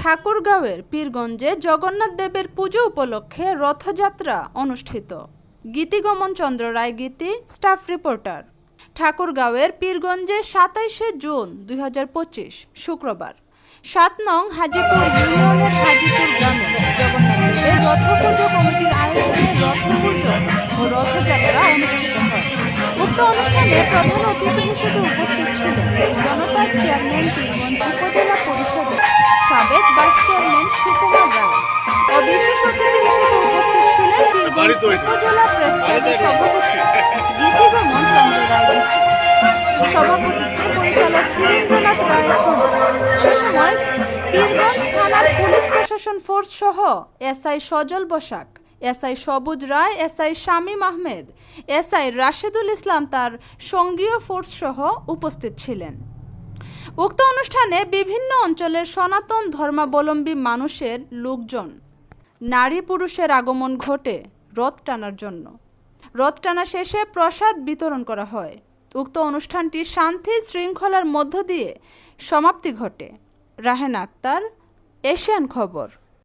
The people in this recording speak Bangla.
ঠাকুরগাঁওয়ের পীরগঞ্জে জগন্নাথ দেবের পুজো উপলক্ষে রথযাত্রা অনুষ্ঠিত। গীতিগমন চন্দ্র রায় গীতি, স্টাফ রিপোর্টার। ঠাকুরগাঁওয়ের পীরগঞ্জে ২৭শে জুন ২০২৫ শুক্রবার ৭ নং হাজিপুর ইউনিয়নের হাজিপুর গ্রামে জগন্নাথ দেবের রথ পুজো কমিটির আয়োজনে রথ পুজো ও রথযাত্রা অনুষ্ঠিত হয়। উক্ত অনুষ্ঠানে প্রধান অতিথি হিসেবে উপস্থিত ছিলেন জনতার চেয়ারম্যান পীরগঞ্জ উপজেলা পরিষদের সাবেক ভাইস চেয়ারম্যান সুকুমার রায় ও বিশেষ অতিথি হিসেবে উপস্থিত ছিলেন পীরগঞ্জ উপজেলা প্রেস ক্লাবের সভাপতি গীতিগমন চন্দ্র রায় গীতি। সভাপতিত্বে পরিচালক হীরেন্দ্রনাথ রায়ের প্রমুখ। সে সময় পীরগঞ্জ থানার পুলিশ প্রশাসন ফোর্স সহ এসআই সজল বসাক, এসআই সবুজ রায়, এসআই শামীম আহমেদ, এসআই রাশেদুল ইসলাম তার সঙ্গীয় ফোর্স সহ উপস্থিত ছিলেন। উক্ত অনুষ্ঠানে বিভিন্ন অঞ্চলের সনাতন ধর্মাবলম্বী মানুষের লোকজন, নারী পুরুষের আগমন ঘটে রথ টানার জন্য। রথ টানা শেষে প্রসাদ বিতরণ করা হয়। উক্ত অনুষ্ঠানটি শান্তি শৃঙ্খলার মধ্য দিয়ে সমাপ্তি ঘটে। রাহেনা আক্তার, এশিয়ান খবর।